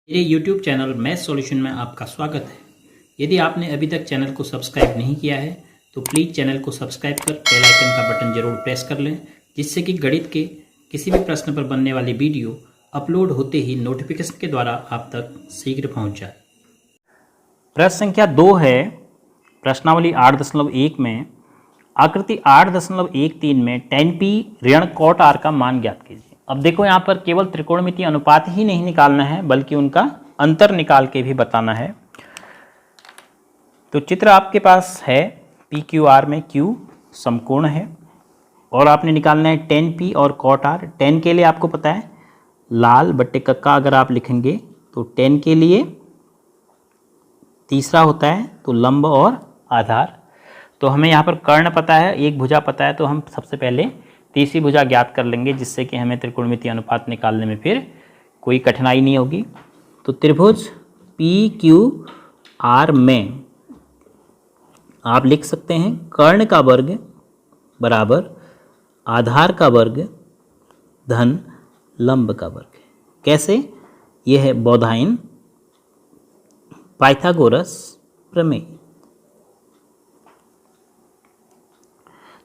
मेरे YouTube channel math solution में आपका स्वागत है। यदि आपने अभी तक चैनल को सब्सक्राइब नहीं किया है तो प्लीज़ चैनल को सब्सक्राइब कर बेल आइकन का बटन जरूर प्रेस कर लें, जिससे कि गणित के किसी भी प्रश्न पर बनने वाली वीडियो अपलोड होते ही नोटिफिकेशन के द्वारा आप तक शीघ्र पहुंच जाए। प्रश्न संख्या 2 है प्रश्नावली 8.1 में आकृति 8.13 में tan p ऋण cot r का मान ज्ञात कीजिए। अब देखो यहाँ पर केवल त्रिकोणमितीय अनुपात ही नहीं निकालना है बल्कि उनका अंतर निकाल के भी बताना है। तो चित्र आपके पास है, पी क्यू आर में Q समकोण है और आपने निकालना है tan P और cot R। tan के लिए आपको पता है लाल बट्टे कक्का अगर आप लिखेंगे तो tan के लिए तीसरा होता है तो लंब और आधार। तो हमें यहाँ पर कर्ण पता है, एक भुजा पता है, तो हम सबसे पहले तीसरी भुजा ज्ञात कर लेंगे, जिससे कि हमें त्रिकोणमितीय अनुपात निकालने में फिर कोई कठिनाई नहीं होगी। तो त्रिभुज पी क्यू आर में आप लिख सकते हैं कर्ण का वर्ग बराबर आधार का वर्ग धन लंब का वर्ग। कैसे? यह है बौधायन पाइथागोरस प्रमेय।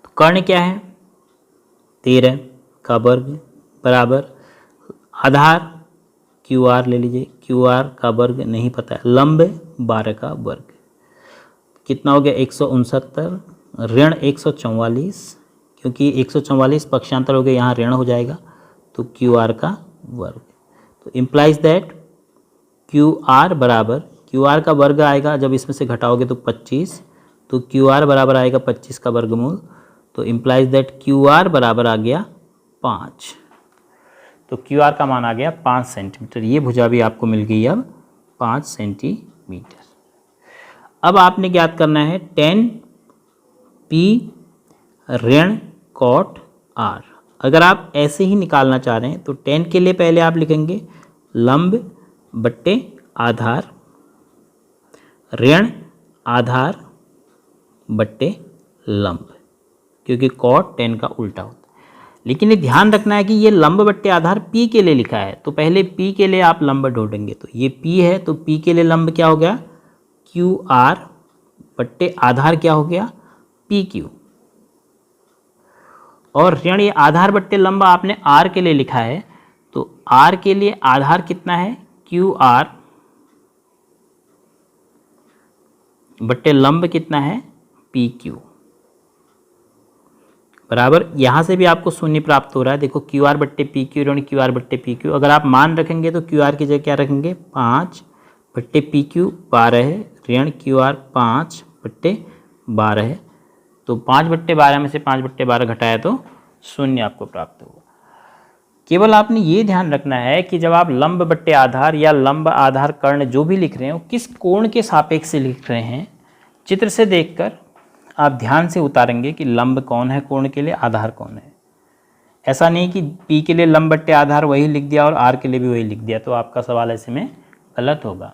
तो कर्ण क्या है? 13 का वर्ग बराबर आधार क्यू आर ले लीजिए, क्यू आर का वर्ग नहीं पता है, लंब 12 का वर्ग कितना हो गया 169 ऋण 144, क्योंकि 144 पक्षांतर हो गया, यहाँ ऋण हो जाएगा तो क्यू आर का वर्ग। तो इम्प्लाइज दैट क्यू आर बराबर, क्यू आर का वर्ग आएगा जब इसमें से घटाओगे तो 25, तो क्यू आर बराबर आएगा 25 का वर्गमूल। तो इम्प्लाइज दैट क्यू आर बराबर आ गया 5। तो क्यू आर का मान आ गया 5 सेंटीमीटर। ये भुजा भी आपको मिल गई अब 5 सेंटीमीटर। अब आपने ज्ञात करना है tan p ऋण cot r। अगर आप ऐसे ही निकालना चाह रहे हैं तो tan के लिए पहले आप लिखेंगे लंब बट्टे आधार ऋण आधार बट्टे लंब, क्योंकि cot tan का उल्टा होता है। लेकिन ये ध्यान रखना है कि ये लंब बट्टे आधार P के लिए लिखा है, तो पहले P के लिए आप लंब ढूंढेंगे। तो ये P है तो P के लिए लंब क्या हो गया क्यू आर बट्टे आधार क्या हो गया पी क्यू, और ऋण ये आधार बट्टे लंब आपने R के लिए लिखा है, तो R के लिए आधार कितना है क्यू आर बट्टे लंब कितना है पी क्यू बराबर, यहाँ से भी आपको शून्य प्राप्त हो रहा है। देखो क्यू आर बट्टे पी क्यू ऋण क्यू आर बट्टे पी क्यू, अगर आप मान रखेंगे तो क्यू आर की जगह क्या रखेंगे 5 बट्टे पी क्यू 12 है, ऋण क्यू आर 5 बट्टे 12 है, तो 5 बट्टे 12 में से 5 बट्टे 12 घटाया तो शून्य आपको प्राप्त होगा। केवल आपने ये ध्यान रखना है कि जब आप लंब बट्टे आधार या लंब आधार कर्ण जो भी लिख रहे हो किस कोण के सापेक्ष से लिख रहे हैं। चित्र से देखकर आप ध्यान से उतारेंगे कि लंब कौन है कोण के लिए, आधार कौन है। ऐसा नहीं कि P के लिए लंब बट्टे आधार वही लिख दिया और R के लिए भी वही लिख दिया, तो आपका सवाल ऐसे में गलत होगा।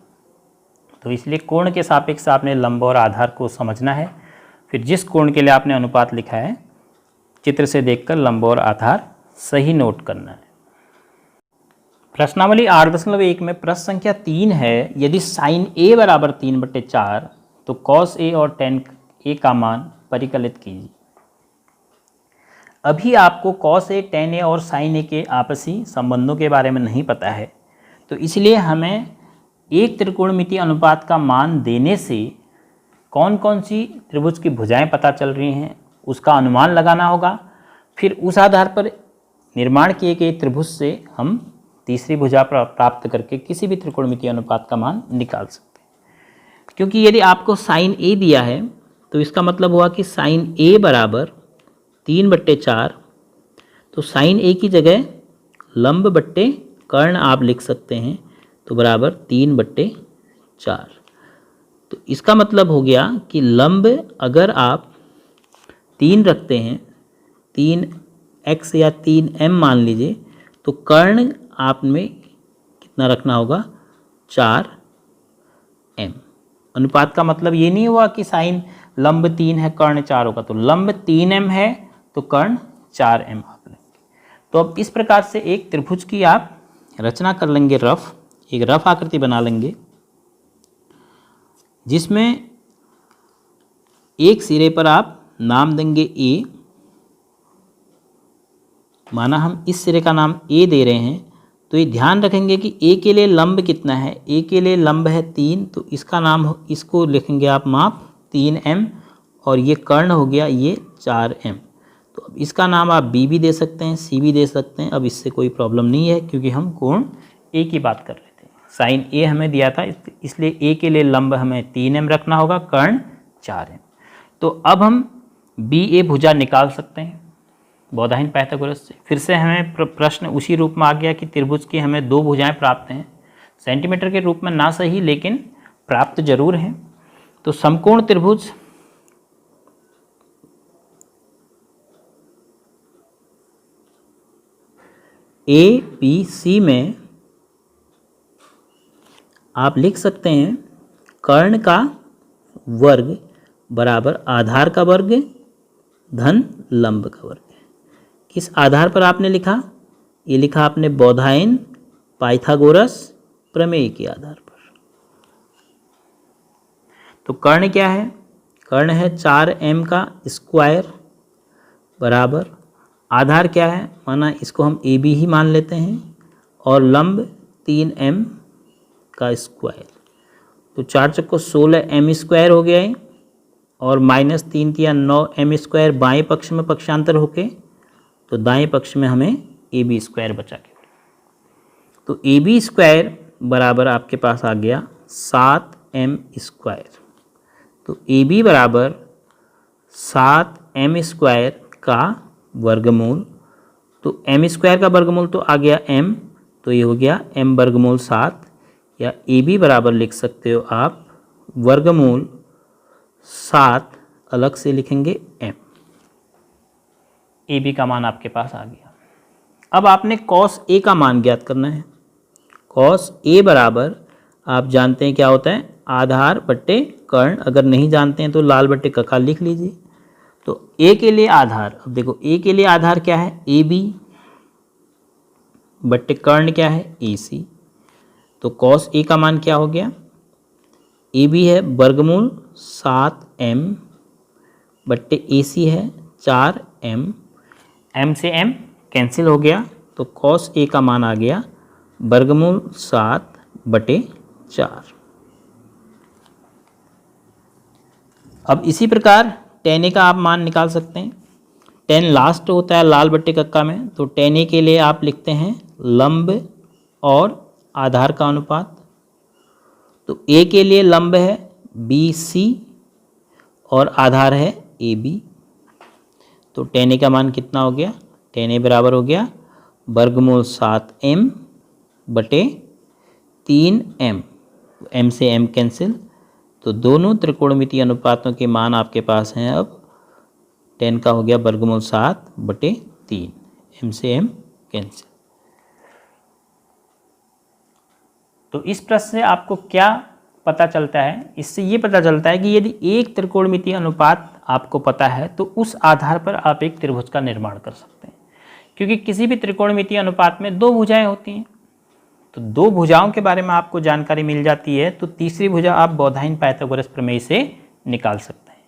तो इसलिए कोण के सापेक्ष आपने लंब और आधार को समझना है। फिर जिस कोण के लिए आपने अनुपात लिखा है चित्र से देखकर लंब और आधार सही नोट करना है। प्रश्नावली 8.1 में प्रश्न संख्या 3 है, यदि साइन A बराबर 3/4 तो cos A और tan A का मान परिकलित कीजिए। अभी आपको cos A, tan A और sin A के आपसी संबंधों के बारे में नहीं पता है, तो इसलिए हमें एक त्रिकोणमितीय अनुपात का मान देने से कौन कौन सी त्रिभुज की भुजाएं पता चल रही हैं उसका अनुमान लगाना होगा। फिर उस आधार पर निर्माण किए गए त्रिभुज से हम तीसरी भुजा प्राप्त करके किसी भी त्रिकोणमितीय अनुपात का मान निकाल सकते हैं। क्योंकि यदि आपको साइन A दिया है तो इसका मतलब हुआ कि साइन A बराबर 3/4, तो साइन A की जगह लंब बट्टे कर्ण आप लिख सकते हैं, तो बराबर 3/4। तो इसका मतलब हो गया कि लंब अगर आप 3 रखते हैं, 3x या 3m मान लीजिए, तो कर्ण आप में कितना रखना होगा 4m। अनुपात का मतलब ये नहीं हुआ कि साइन लंब 3 है कर्ण 4 होगा, तो लंब 3m है तो कर्ण 4m आप लेंगे। तो अब इस प्रकार से एक त्रिभुज की आप रचना कर लेंगे रफ एक रफ आकृति बना लेंगे जिसमें एक सिरे पर आप नाम देंगे ए, माना हम इस सिरे का नाम ए दे रहे हैं, तो ये ध्यान रखेंगे कि ए के लिए लंब कितना है। ए के लिए लंब है 3, तो इसका नाम, इसको लिखेंगे आप माप 3m, और ये कर्ण हो गया ये 4m। तो अब इसका नाम आप बी भी दे सकते हैं, सी भी दे सकते हैं। अब इससे कोई प्रॉब्लम नहीं है क्योंकि हम कोण ए की बात कर रहे थे। साइन ए हमें दिया था, इसलिए ए के लिए लंब हमें 3m रखना होगा, कर्ण 4m। तो अब हम बी ए भुजा निकाल सकते हैं बौधायन पाइथागोरस से। फिर से हमें प्रश्न उसी रूप में आ गया कि त्रिभुज की हमें 2 भुजाएं प्राप्त हैं, सेंटीमीटर के रूप में ना सही लेकिन प्राप्त जरूर हैं। तो समकोण त्रिभुज ए बी सी में आप लिख सकते हैं कर्ण का वर्ग बराबर आधार का वर्ग धन लंब का वर्ग। किस आधार पर आपने लिखा? ये लिखा आपने बौधायन पाइथागोरस प्रमेय के आधार पर। तो कर्ण क्या है? कर्ण है 4m का स्क्वायर बराबर आधार क्या है? माना इसको हम ए बी ही मान लेते हैं, और लंब 3m का स्क्वायर। तो 4 चक्को 16m स्क्वायर हो गया है, और -3 तिया 9m स्क्वायर बाएं पक्ष में पक्षांतर होके, तो दाएं पक्ष में हमें ए बी स्क्वायर बचा के। तो ए बी स्क्वायर बराबर आपके पास आ गया 7m स्क्वायर। तो ए बी बराबर 7m स्क्वायर का वर्गमूल। तो m स्क्वायर का वर्गमूल तो आ गया m, तो ये हो गया m वर्गमूल 7, या ए बी बराबर लिख सकते हो आप वर्गमूल 7, अलग से लिखेंगे m। ए बी का मान आपके पास आ गया। अब आपने कॉस ए का मान ज्ञात करना है। कॉस ए बराबर आप जानते हैं क्या होता है? आधार बट्टे कर्ण। अगर नहीं जानते हैं तो लाल बट्टे कका लिख लीजिए। तो ए के लिए आधार, अब देखो ए के लिए आधार क्या है? ए बी बट्टे कर्ण क्या है? ए सी। तो कॉस ए का मान क्या हो गया? ए बी है वर्गमूल 7m बट्टे ए सी है 4m। m से m कैंसिल हो गया, तो कॉस ए का मान आ गया वर्गमूल 7 बटे 4। अब इसी प्रकार tan a का आप मान निकाल सकते हैं। tan लास्ट होता है लाल बट्टे कक्का में, तो tan a के लिए आप लिखते हैं लंब और आधार का अनुपात। तो a के लिए लंब है BC और आधार है AB। तो tan a का मान कितना हो गया? tan a बराबर हो गया वर्गमूल 7m बटे 3m। m से m कैंसिल, तो दोनों त्रिकोणमितीय अनुपातों के मान आपके पास हैं। अब tan का हो गया वर्गमूल 7 बटे 3, m से m कैंसिल। तो इस प्रश्न से आपको क्या पता चलता है? इससे ये पता चलता है कि यदि एक त्रिकोणमितीय अनुपात आपको पता है तो उस आधार पर आप एक त्रिभुज का निर्माण कर सकते हैं। क्योंकि किसी भी त्रिकोणमितीय अनुपात में 2 भुजाएं होती हैं, तो 2 भुजाओं के बारे में आपको जानकारी मिल जाती है, तो तीसरी भुजा आप बौधायन पाइथागोरस प्रमेय से निकाल सकते हैं।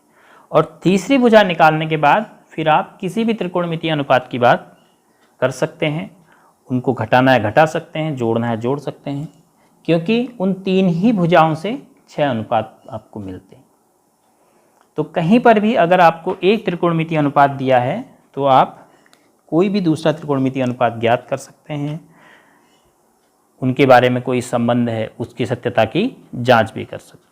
और तीसरी भुजा निकालने के बाद फिर आप किसी भी त्रिकोणमितीय अनुपात की बात कर सकते हैं। उनको घटाना है घटा सकते हैं, जोड़ना है जोड़ सकते हैं, क्योंकि उन 3 ही भुजाओं से 6 अनुपात आपको मिलते हैं। तो कहीं पर भी अगर आपको एक त्रिकोणमितीय अनुपात दिया है तो आप कोई भी दूसरा त्रिकोणमितीय अनुपात ज्ञात कर सकते हैं। उनके बारे में कोई संबंध है, उसकी सत्यता की जांच भी कर सकते हैं।